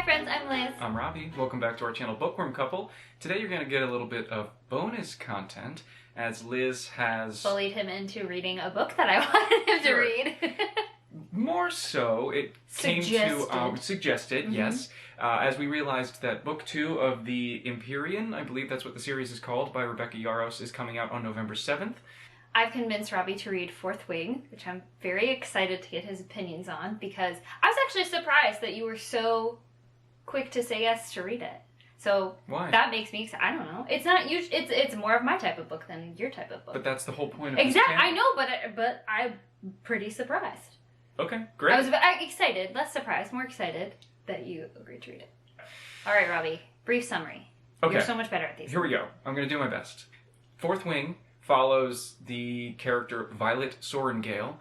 Hi friends, I'm Liz. I'm Robby. Welcome back to our channel Bookworm Couple. Today you're going to get a little bit of bonus content as Liz has... bullied him into reading a book that I wanted him to read. More so, it suggested, yes, as we realized that book 2 of The Empyrean, I believe that's what the series is called, by Rebecca Yarros, is coming out on November 7th. I've convinced Robby to read Fourth Wing, which I'm very excited to get his opinions on, because I was actually surprised that you were so quick to say yes to read it. So why? That makes me excited. I don't know. It's not usually, it's more of my type of book than your type of book. But that's the whole point of exactly. I know, but I'm pretty surprised. Okay, great. I was excited, less surprised, more excited that you agreed to read it. All right, Robby, brief summary. Okay. You're so much better at these. Here we go. I'm going to do my best. Fourth Wing follows the character Violet Sorengale.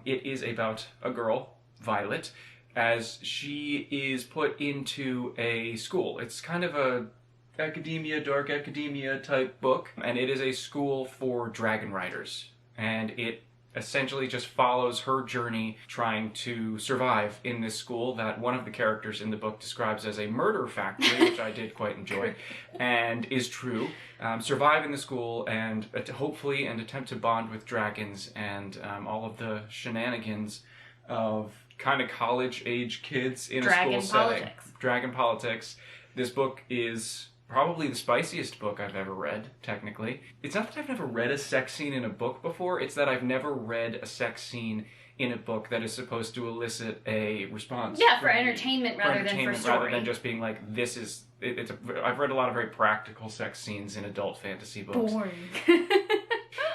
It is about a girl, Violet, as she is put into a school. It's kind of a dark academia type book, and it is a school for dragon riders. And it essentially just follows her journey trying to survive in this school that one of the characters in the book describes as a murder factory, which I did quite enjoy, and is true. Survive in the school and hopefully attempt to bond with dragons and all of the shenanigans of kind of college-age kids in a school setting. Dragon politics. This book is probably the spiciest book I've ever read, technically. It's not that I've never read a sex scene in a book before, it's that I've never read a sex scene in a book that is supposed to elicit a response. Yeah, for entertainment rather than for story. Rather than just being like, this is... I've read a lot of very practical sex scenes in adult fantasy books. Boring.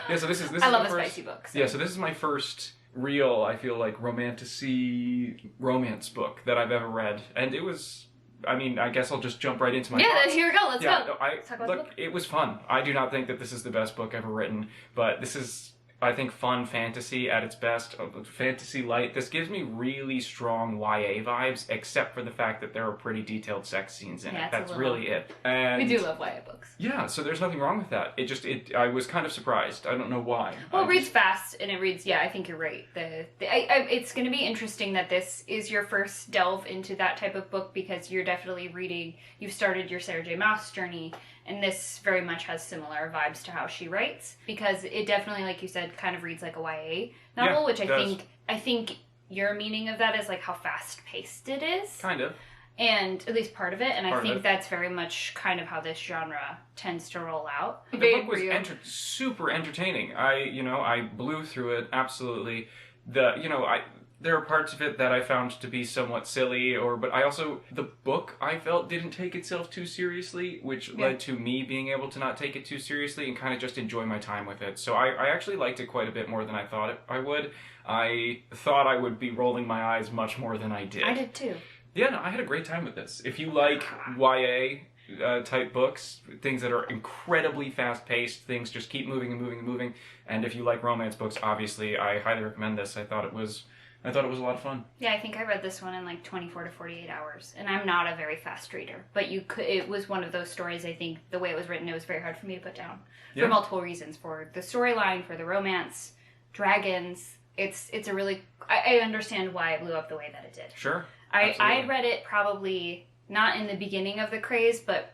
Yeah, so this is I love a spicy book. So. Yeah, so this is my first real, I feel like, romantasy romance book that I've ever read. And it was... I mean, I guess I'll just jump right into my thoughts. Then here we go. Let's go. No, Let's talk about the book. It was fun. I do not think that this is the best book ever written, but this is, I think, fun fantasy at its best. Fantasy light. This gives me really strong YA vibes, except for the fact that there are pretty detailed sex scenes in it. That's really it. And we do love YA books. Yeah, so there's nothing wrong with that. I was kind of surprised. I don't know why. Well, it reads fast, and it reads, yeah, I think you're right. It's going to be interesting that this is your first delve into that type of book, because you're definitely reading, you've started your Sarah J. Maas journey, and this very much has similar vibes to how she writes, because it definitely, like you said, kind of reads like a YA novel, which I think your meaning of that is like how fast-paced it is. Kind of. And at least part of it, and I think that's very much kind of how this genre tends to roll out. The book was super entertaining. I blew through it, absolutely. There are parts of it that I found to be somewhat silly, but the book, I felt, didn't take itself too seriously, which led to me being able to not take it too seriously and kind of just enjoy my time with it. So I actually liked it quite a bit more than I thought I would. I thought I would be rolling my eyes much more than I did. I did too. Yeah, no, I had a great time with this. If you like YA type books, things that are incredibly fast-paced, things just keep moving and moving and moving, and if you like romance books, obviously, I highly recommend this. I thought it was a lot of fun. Yeah, I think I read this one in like 24 to 48 hours, and I'm not a very fast reader, but it was one of those stories, I think, the way it was written, it was very hard for me to put down. For multiple reasons. For the storyline, for the romance, dragons. It's a really... I understand why it blew up the way that it did. Sure. I read it probably not in the beginning of the craze, but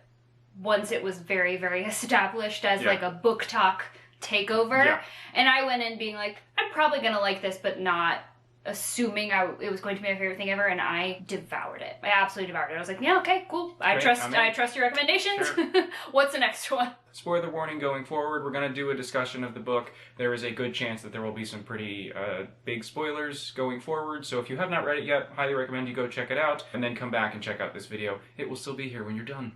once it was very, very established as like a BookTok takeover. Yeah. And I went in being like, I'm probably going to like this, but not assuming it was going to be my favorite thing ever, and I devoured it. I absolutely devoured it. I was like, yeah, okay, cool. I trust your recommendations. Sure. What's the next one? Spoiler warning going forward, we're going to do a discussion of the book. There is a good chance that there will be some pretty big spoilers going forward, so if you have not read it yet, highly recommend you go check it out, and then come back and check out this video. It will still be here when you're done.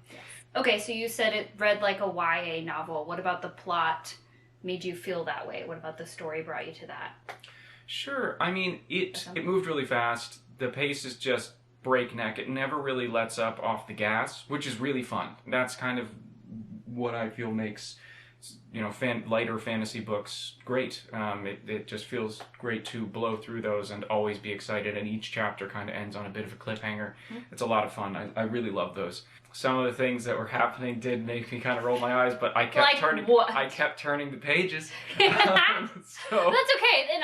Okay, so you said it read like a YA novel. What about the plot made you feel that way? What about the story brought you to that? Sure. I mean, it moved really fast. The pace is just breakneck. It never really lets up off the gas, which is really fun. That's kind of what I feel makes, lighter fantasy books great. It just feels great to blow through those and always be excited, and each chapter kind of ends on a bit of a cliffhanger. It's a lot of fun. I really love those. Some of the things that were happening did make me kind of roll my eyes, but I kept turning the pages. So. That's okay. And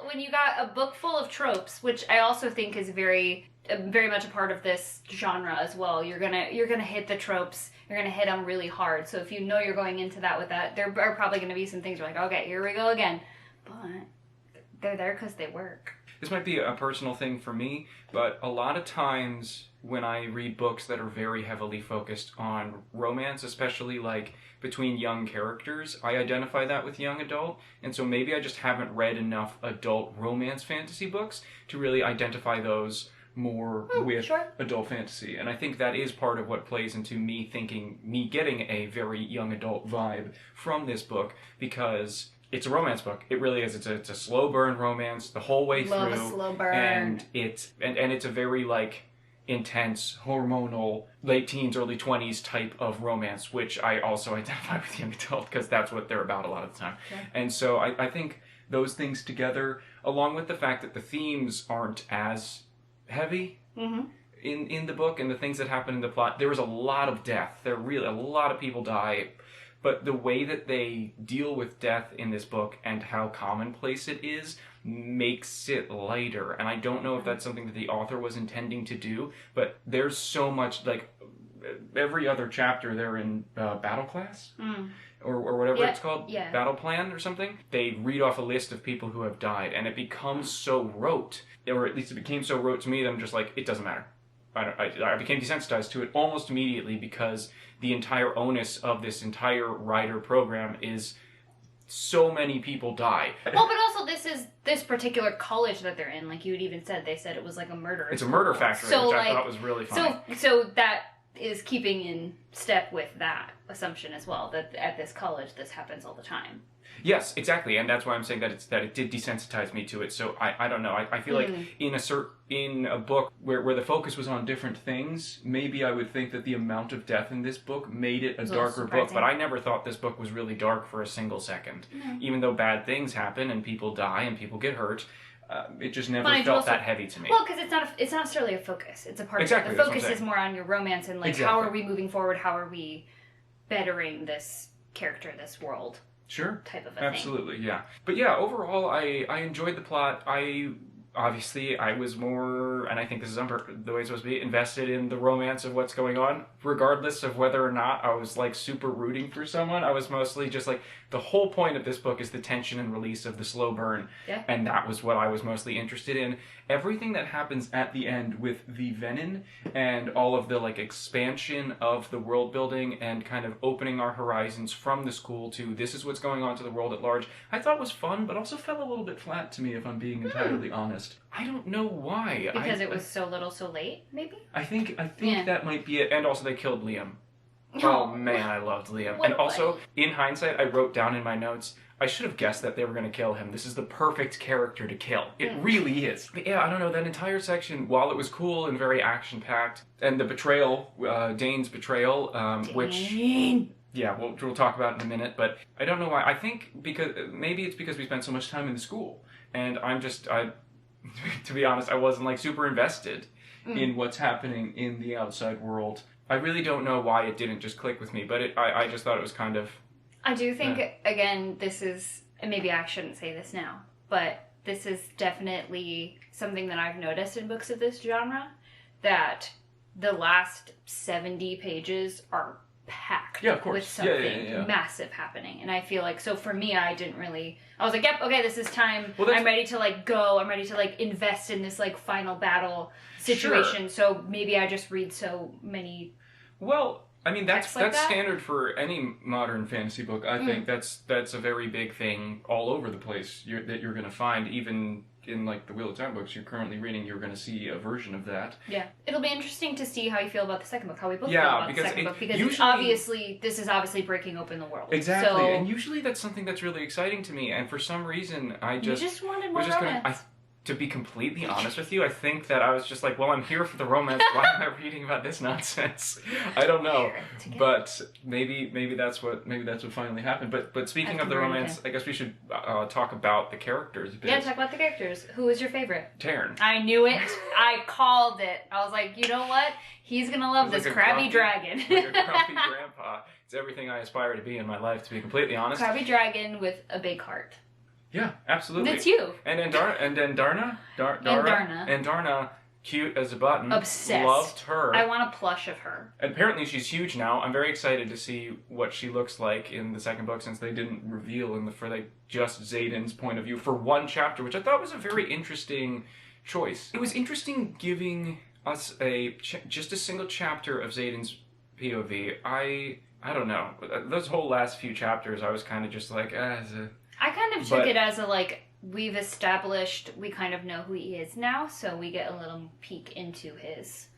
when you got a book full of tropes, which I also think is very very much a part of this genre as well. You're gonna hit the tropes. You're gonna hit them really hard. So if you know you're going into that with that, there are probably gonna be some things you're like, okay, here we go again. But they're there because they work. This might be a personal thing for me, but a lot of times when I read books that are very heavily focused on romance, especially like between young characters, I identify that with young adult, and so maybe I just haven't read enough adult romance fantasy books to really identify those more with adult fantasy. And I think that is part of what plays into me getting a very young adult vibe from this book, because it's a romance book. It really is. It's a slow burn romance the whole way Love through. A slow burn. And it's a very like intense, hormonal, late teens, early 20s type of romance, which I also identify with young adult because that's what they're about a lot of the time. Yeah. And so I think those things together, along with the fact that the themes aren't as heavy in the book and the things that happen in the plot, there is a lot of death. There really a lot of people die. But the way that they deal with death in this book and how commonplace it is makes it lighter. And I don't know if that's something that the author was intending to do, but there's so much, like, every other chapter they're in battle class, or whatever it's called, battle plan or something. They read off a list of people who have died, and it becomes so rote, or at least it became so rote to me that I'm just like, it doesn't matter. I became desensitized to it almost immediately because the entire onus of this entire writer program is so many people die. Well, but also this particular college that they're in, like you had even said, they said it was like a murder. It's a murder factory, so, which like, I thought was really funny. So that is keeping in step with that assumption as well, that at this college this happens all the time. Yes, exactly, and that's why I'm saying that it did desensitize me to it. So I don't know. I feel like in a book where the focus was on different things, maybe I would think that the amount of death in this book made it a darker book. But I never thought this book was really dark for a single second. No. Even though bad things happen and people die and people get hurt, it just never felt that heavy to me. Well, because it's not necessarily a focus. It's a part of it. The focus is more on your romance and like how are we moving forward? How are we bettering this character, this world? Sure. Type of a Absolutely, yeah. But yeah, overall, I enjoyed the plot. I was more, and I think this is the way it's supposed to be, invested in the romance of what's going on, regardless of whether or not I was like super rooting for someone. I was mostly just like, the whole point of this book is the tension and release of the slow burn. Yeah. And that was what I was mostly interested in. Everything that happens at the end with the Venin and all of the like expansion of the world building and kind of opening our horizons from the school to this is what's going on to the world at large, I thought was fun, but also fell a little bit flat to me, if I'm being entirely honest. I don't know why. Because it was so little so late, maybe? I think that might be it. And also they killed Liam. Oh man, I loved Liam. And also, in hindsight, I wrote down in my notes, I should have guessed that they were going to kill him. This is the perfect character to kill. It really is. But yeah, I don't know, that entire section, while it was cool and very action-packed, and the betrayal, Dane's betrayal, which... Yeah, we'll talk about in a minute, but I don't know why. I think maybe it's because we spent so much time in the school, and to be honest, I wasn't like super invested in what's happening in the outside world. I really don't know why it didn't just click with me, but I just thought it was kind of... I do think, again, this is, and maybe I shouldn't say this now, but this is definitely something that I've noticed in books of this genre, that the last 70 pages are packed with something massive happening. And I feel like, so for me, I was like, yep, okay, this is time. Well, I'm ready to like go. I'm ready to like invest in this like final battle situation. Sure. So maybe I just read so many... Well, I mean, that's standard for any modern fantasy book. I think that's a very big thing all over the place that you're going to find. Even in like the Wheel of Time books you're currently reading, you're going to see a version of that. Yeah. It'll be interesting to see how you feel about the second book, how we both feel about the second book. Because this is obviously breaking open the world. Exactly. So, and usually that's something that's really exciting to me. And for some reason, you just wanted more romance. To be completely honest with you, I think that I was just like, well, I'm here for the romance. Why am I reading about this nonsense? I don't know, but maybe that's what finally happened. But speaking of the romance, I guess we should talk about the characters a bit. Yeah, talk about the characters. Who was your favorite? Taryn. I knew it. I called it. I was like, you know what? He's gonna love this crabby dragon. Like a grumpy grandpa. It's everything I aspire to be in my life, to be completely honest. Crabby dragon with a big heart. Yeah, absolutely. That's you. And Darna cute as a button. Obsessed. Loved her. I want a plush of her. And apparently she's huge now. I'm very excited to see what she looks like in the second book, since they didn't reveal just Xaden's point of view for one chapter, which I thought was a very interesting choice. It was interesting giving us just a single chapter of Xaden's POV. I don't know. Those whole last few chapters, I was kind of just like, I kind of took it as we've established, we kind of know who he is now, so we get a little peek into his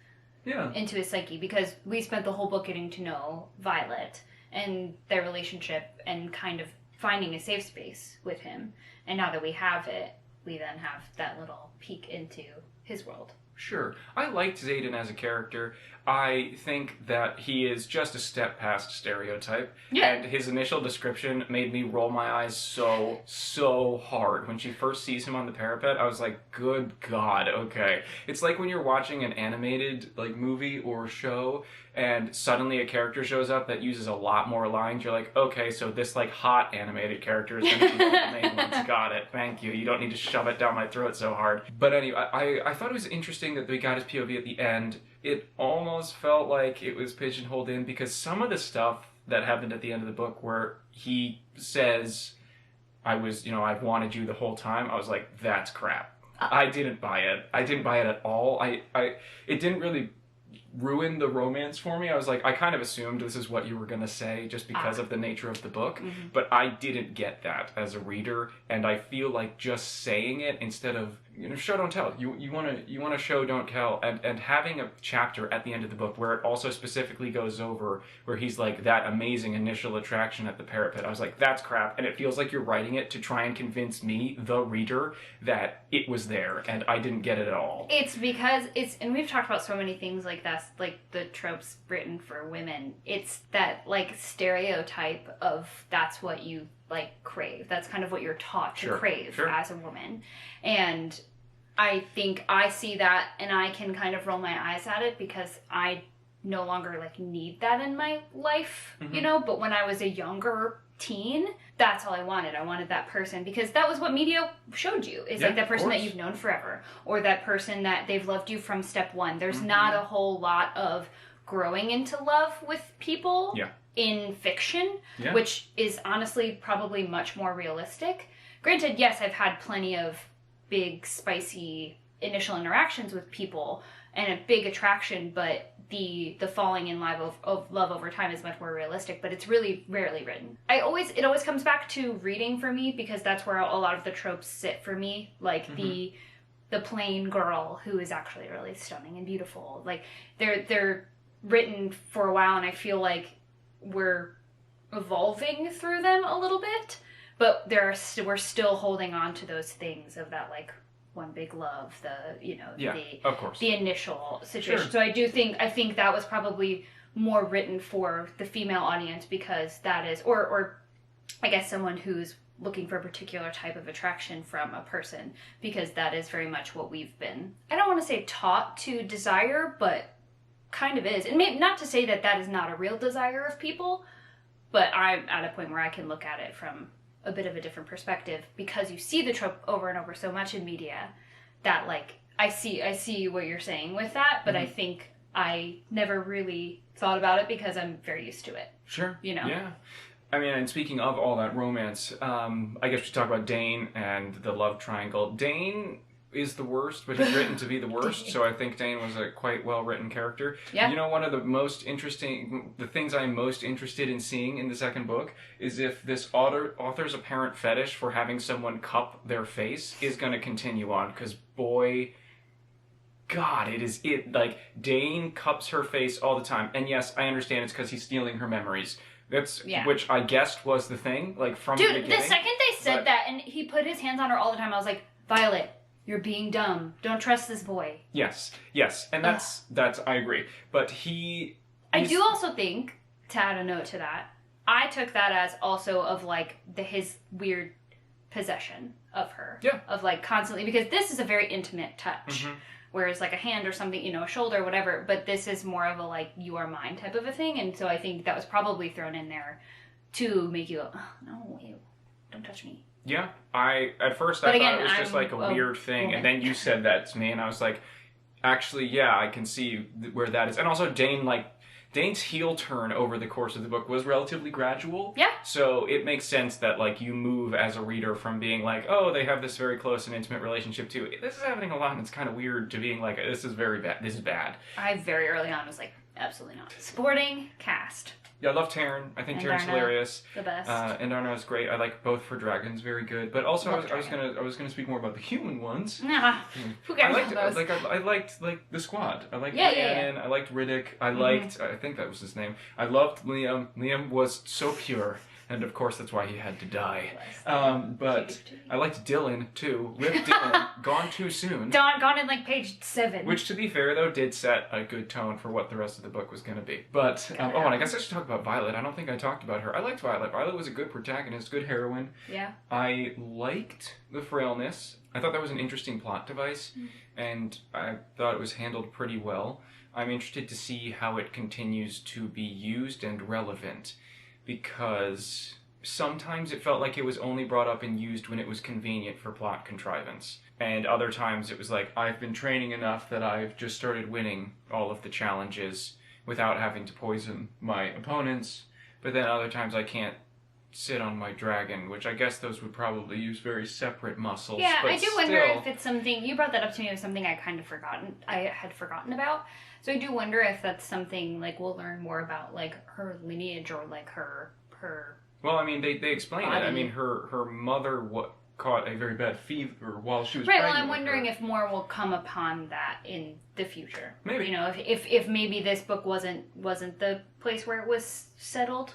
psyche, because we spent the whole book getting to know Violet and their relationship and kind of finding a safe space with him. And now that we have it, we then have that little peek into his world. Sure. I liked Xaden as a character. I think that he is just a step past stereotype. Yeah. And his initial description made me roll my eyes so hard. When she first sees him on the parapet, I was like, good God, okay. It's like when you're watching an animated movie or show, and suddenly a character shows up that uses a lot more lines. You're like, okay, so this hot animated character is going to be one of the main ones. Got it. Thank you. You don't need to shove it down my throat so hard. But anyway, I thought it was interesting that we got his POV at the end. It almost felt like it was pigeonholed in, because some of the stuff that happened at the end of the book where he says, I've wanted you the whole time, I was like, that's crap. I didn't buy it. I didn't buy it at all. It didn't really ruin the romance for me. I was like, I kind of assumed this is what you were going to say just because of the nature of the book, but I didn't get that as a reader, and I feel like just saying it instead of, show don't tell. You want to show don't tell, and having a chapter at the end of the book where it also specifically goes over where he's like, that amazing initial attraction at the parapet. I was like, that's crap, and it feels like you're writing it to try and convince me, the reader, that it was there, and I didn't get it at all. It's because and we've talked about so many things like that, like the tropes written for women. It's that stereotype of that's what you crave. That's kind of what you're taught to crave as a woman. And I think I see that, and I can kind of roll my eyes at it because I no longer need that in my life, but when I was a younger teen, that's all I wanted. I wanted that person, because that was what media showed you. Is that person that you've known forever, or that person that they've loved you from step one. There's not a whole lot of growing into love with people in fiction, which is honestly probably much more realistic. Granted, yes, I've had plenty of big, spicy initial interactions with people and a big attraction, but the falling in love of love over time is much more realistic, but it's really rarely written. It always comes back to reading for me, because that's where a lot of the tropes sit for me, the plain girl who is actually really stunning and beautiful. They're written for a while, and I feel like we're evolving through them a little bit, but we're still holding on to those things of that one big love, of course, the initial situation. So I think that was probably more written for the female audience, because that is, or I guess someone who's looking for a particular type of attraction from a person, because that is very much what we've been, I don't want to say taught to desire, but kind of is. And maybe not to say that is not a real desire of people, but I'm at a point where I can look at it from a bit of a different perspective, because you see the trope over and over so much in media that I see what you're saying with that, but I think I never really thought about it because I'm very used to it. Sure. Yeah. I mean, and speaking of all that romance, I guess we should talk about Dane and the love triangle. Dane is the worst, but he's written to be the worst, so I think Dane was a quite well-written character. Yeah. One of the things I'm most interested in seeing in the second book is if this author's apparent fetish for having someone cup their face is going to continue on, because boy, God, Dane cups her face all the time, and yes, I understand it's because he's stealing her memories. Which I guessed was the thing, from the beginning. Dude, the second they said that, and he put his hands on her all the time, I was like, Violet, you're being dumb. Don't trust this boy. Yes, and that's I agree. But I do also think, to add a note to that, I took that as also of his weird possession of her. Yeah. Of constantly, because this is a very intimate touch. Whereas a hand or something, a shoulder or whatever, but this is more of a you are mine type of a thing, and so I think that was probably thrown in there to make you go, oh, no, ew, don't touch me. Yeah, at first I thought it was just a weird thing, and then you said that to me, and I was like, Actually, yeah, I can see where that is. And also Dane's heel turn over the course of the book was relatively gradual. Yeah. So it makes sense that, like, you move as a reader from being like, oh, they have this very close and intimate relationship to, this is happening a lot and it's kind of weird, to being like, this is very bad. This is bad. I very early on was like, absolutely not. Supporting cast. Yeah, I love Taryn. I think Taryn's hilarious. The best. And Darna is great. I like both for dragons, very good. But also, I was gonna speak more about the human ones. Nah, who cares about those? I liked like the squad. I liked Rhiannon. I liked Riddick. I liked. I think that was his name. I loved Liam. Liam was so pure. And of course, that's why he had to die. But I liked Dylan too. Rip Dylan, gone too soon. Gone in like page 7. Which, to be fair, though, did set a good tone for what the rest of the book was going to be. But and I guess I should talk about Violet. I don't think I talked about her. I liked Violet. Violet was a good protagonist, good heroine. Yeah. I liked the frailness. I thought that was an interesting plot device, and I thought it was handled pretty well. I'm interested to see how it continues to be used and relevant, because sometimes it felt like it was only brought up and used when it was convenient for plot contrivance. And other times it was like, I've been training enough that I've just started winning all of the challenges without having to poison my opponents. But then other times I can't sit on my dragon, which I guess those would probably use very separate muscles. Yeah, but I do wonder if it's something, you brought that up to me, it was something I had forgotten about. So I do wonder if that's something, like, we'll learn more about, like, her lineage or, like, her Well, I mean, they explain body. it. I mean, her mother caught a very bad fever while she was right. pregnant. Well, I'm wondering if more will come upon that in the future. Maybe. You know, if maybe this book wasn't the place where it was settled.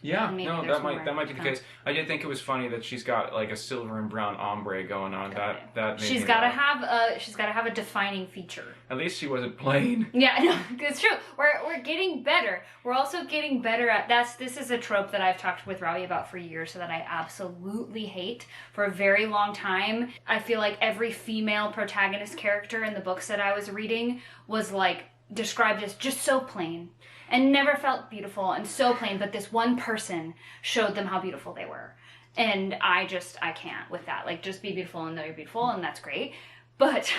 Yeah, maybe no, there's that might be the case. I did think it was funny that she's got like a silver and brown ombre going on. That made she's me got to laugh. have a defining feature. At least she wasn't plain. Yeah, no, it's true. We're getting better. We're also getting better at this is a trope that I've talked with Robby about for years, so that I absolutely hate. For a very long time, I feel like every female protagonist character in the books that I was reading was like described as just so plain and never felt beautiful and so plain, but this one person showed them how beautiful they were. And I can't with that. Like, just be beautiful and know you're beautiful, and that's great. But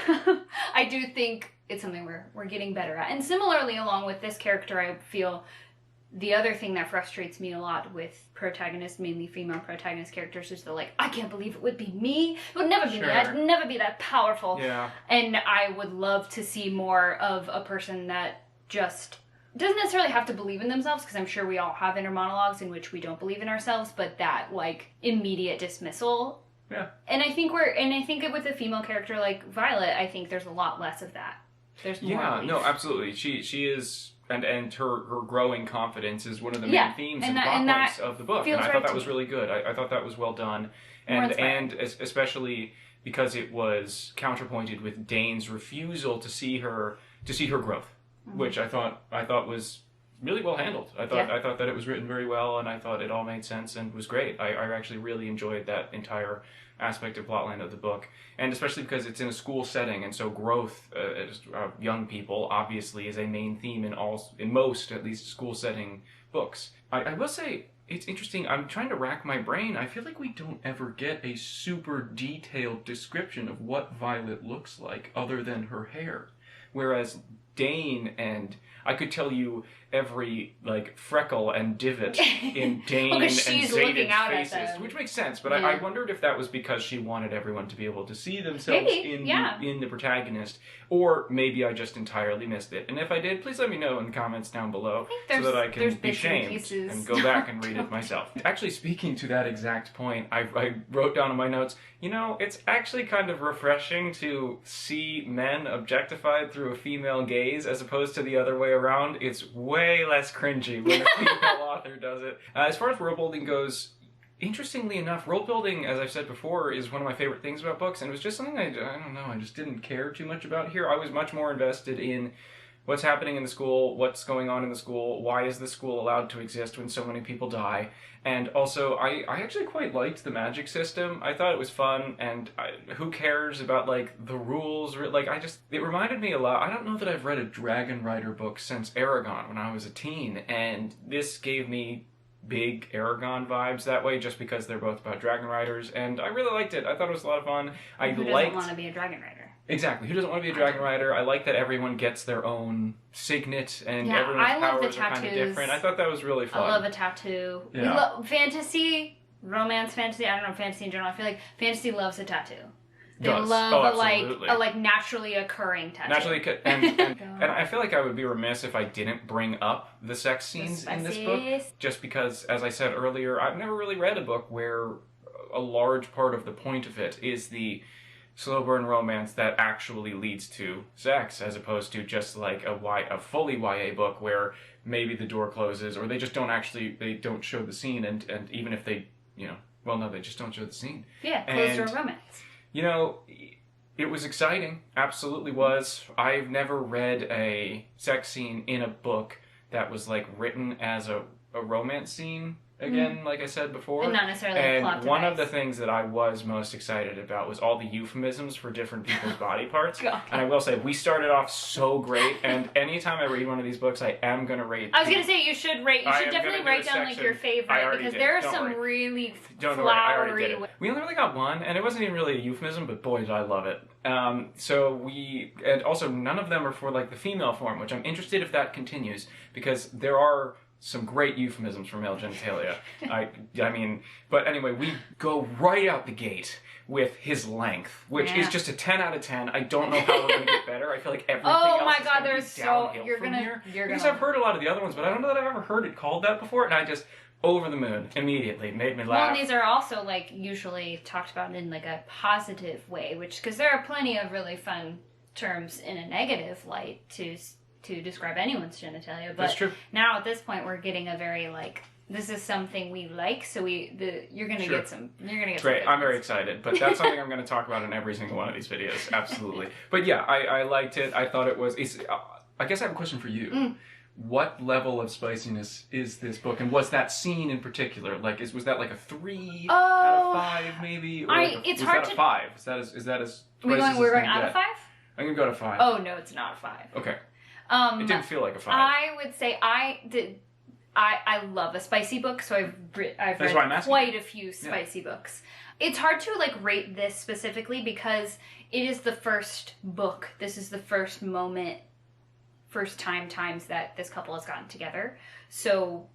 I do think it's something we're getting better at. And similarly, along with this character, I feel the other thing that frustrates me a lot with protagonists, mainly female protagonist characters, is they're like, I can't believe it would be me. It would never be me. I'd never be that powerful. Yeah. And I would love to see more of a person that just doesn't necessarily have to believe in themselves, because I'm sure we all have inner monologues in which we don't believe in ourselves, but that, like, immediate dismissal. Yeah. And I think with a female character like Violet, I think there's a lot less of that. There's more. Yeah, belief. no, absolutely. She is, and her growing confidence is one of the main themes and plot points of the book. And I thought that was really good. I thought that was well done. And especially because it was counterpointed with Dane's refusal to see her growth, which I thought was really well handled. I thought that it was written very well, and I thought it all made sense and was great. I actually really enjoyed that entire aspect of plotline of the book, and especially because it's in a school setting, and so growth of young people obviously is a main theme in most at least school setting books. I will say, it's interesting. I'm trying to rack my brain. I feel like we don't ever get a super detailed description of what Violet looks like other than her hair. Whereas Dane, and I could tell you every like freckle and divot in Dane and Zayden's faces, which makes sense. But I wondered if that was because she wanted everyone to be able to see themselves in the protagonist, or maybe I just entirely missed it. And if I did, please let me know in the comments down below so that I can be shamed and go back and read it myself. Actually, speaking to that exact point, I wrote down in my notes, it's actually kind of refreshing to see men objectified through a female gaze as opposed to the other way around. It's way less cringy when a female author does it. As far as world building goes, interestingly enough, world building, as I've said before, is one of my favorite things about books, and it was just something I don't know, I just didn't care too much about here. I was much more invested in what's happening in the school, what's going on in the school, why is the school allowed to exist when so many people die, and also I actually quite liked the magic system. I thought it was fun, and who cares about like the rules? It reminded me a lot. I don't know that I've read a Dragon Rider book since Aragon when I was a teen, and this gave me big Aragon vibes that way, just because they're both about dragon riders, and I really liked it. I thought it was a lot of fun. Who doesn't want to be a dragon rider? Exactly. Who doesn't want to be a dragon rider? I like that everyone gets their own signet and everyone's I love the powers are kind of tattoos. different. I thought that was really fun. I love a tattoo. Yeah. Fantasy, romance fantasy, I don't know, fantasy in general. I feel like fantasy loves a tattoo. They Does. love Oh, a like naturally occurring tattoo. And I feel like I would be remiss if I didn't bring up the sex scenes in this book. Just because, as I said earlier, I've never really read a book where a large part of the point of it is the slow burn romance that actually leads to sex, as opposed to just like a fully YA book where maybe the door closes or they just don't show the scene, and even if they, they just don't show the scene. Yeah, closed door romance. It was exciting. Absolutely was. I've never read a sex scene in a book that was like written as a romance scene. Again, like I said before. And not necessarily a plot device. One of the things that I was most excited about was all the euphemisms for different people's body parts. God. And I will say, we started off so great, and anytime I read one of these books, I am going to rate... I was going to say, you should definitely write down like your favorite, because there are some really flowery... We only really got one, and it wasn't even really a euphemism, but boy, did I love it. And also, none of them are for like the female form, which I'm interested if that continues, because there are some great euphemisms for male genitalia. But anyway, we go right out the gate with his length, which is just a 10 out of 10. I don't know how we're going to get better. I feel like everything else is going to be downhill from here. Because I've heard a lot of the other ones, but I don't know that I've ever heard it called that before, and I just... over the moon immediately, made me laugh. Well, these are also like usually talked about in like a positive way, because there are plenty of really fun terms in a negative light to describe anyone's genitalia. But that's true. Now at this point, we're getting a very like, this is something we like, so you're gonna get some. You're gonna get great. some I'm very excited, but that's something I'm going to talk about in every single one of these videos. Absolutely. But yeah, I liked it. I thought it was. I guess I have a question for you. What level of spiciness is this book, and was that scene in particular? Like, was that like a 3 out of 5, maybe? Or it's hard to... 5? Is that as? We're going out of 5? I'm gonna go to 5. Oh no, it's not a 5. Okay. It didn't feel like a 5. I would say I love a spicy book, so I've read quite a few spicy books. It's hard to like rate this specifically because it is the first book. This is the first times that this couple has gotten together. So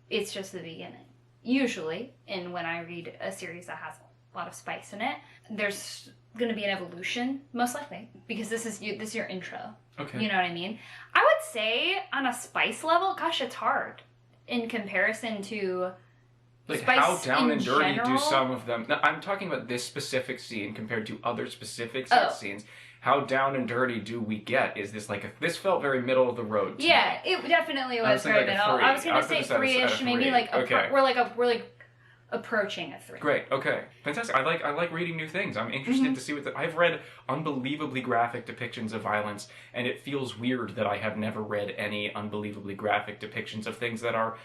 it's just the beginning. Usually, and when I read a series that has a lot of spice in it, there's going to be an evolution, most likely, because this is your intro. Okay. You know what I mean? I would say on a spice level, gosh, it's hard in comparison to like spice how down and dirty general. do some of them. Now, I'm talking about this specific scene compared to other specific sex scenes. How down and dirty do we get? Is this like this felt very middle of the road to me. It definitely was very middle. I was gonna say 3-ish, maybe like we're like approaching a 3. Great. Okay. Fantastic. I like reading new things. I'm interested to see what I've read unbelievably graphic depictions of violence, and it feels weird that I have never read any unbelievably graphic depictions of things that are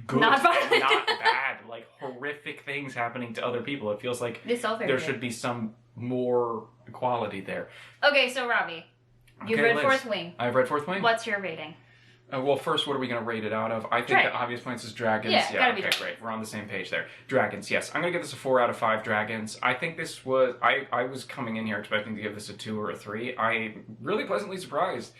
good, not violent, not bad, like horrific things happening to other people. It feels like there should be some more equality there. Okay, so Robby, you've read Fourth Wing. I've read Fourth Wing. What's your rating? Well, first, what are we going to rate it out of? I think the obvious points is dragons. Yeah, gotta be okay, great. We're on the same page there. Dragons, yes. I'm going to give this a 4 out of 5 dragons. I think this was... I was coming in here expecting to give this a 2 or a 3. I'm really pleasantly surprised.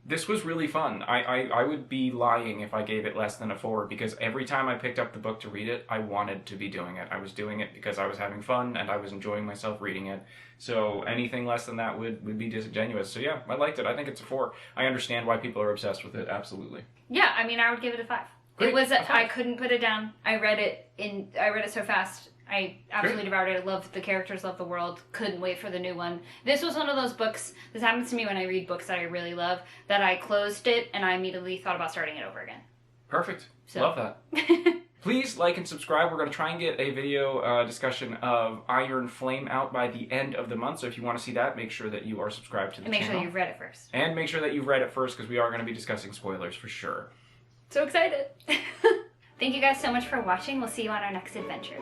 This was really fun. I would be lying if I gave it less than a 4, because every time I picked up the book to read it, I wanted to be doing it. I was doing it because I was having fun, and I was enjoying myself reading it. So anything less than that would be disingenuous. So yeah, I liked it. I think it's a 4. I understand why people are obsessed with it, absolutely. Yeah, I mean, I would give it a 5. Great. It was I couldn't put it down. I read it so fast. I absolutely devoured it. I loved the characters, loved the world. Couldn't wait for the new one. This was one of those books, this happens to me when I read books that I really love, that I closed it and I immediately thought about starting it over again. Perfect. So. Love that. Please like and subscribe. We're going to try and get a video discussion of Iron Flame out by the end of the month. So if you want to see that, make sure that you are subscribed to the channel. And make sure you've read it first. And make sure that you've read it first, because we are going to be discussing spoilers for sure. So excited. Thank you guys so much for watching. We'll see you on our next adventure.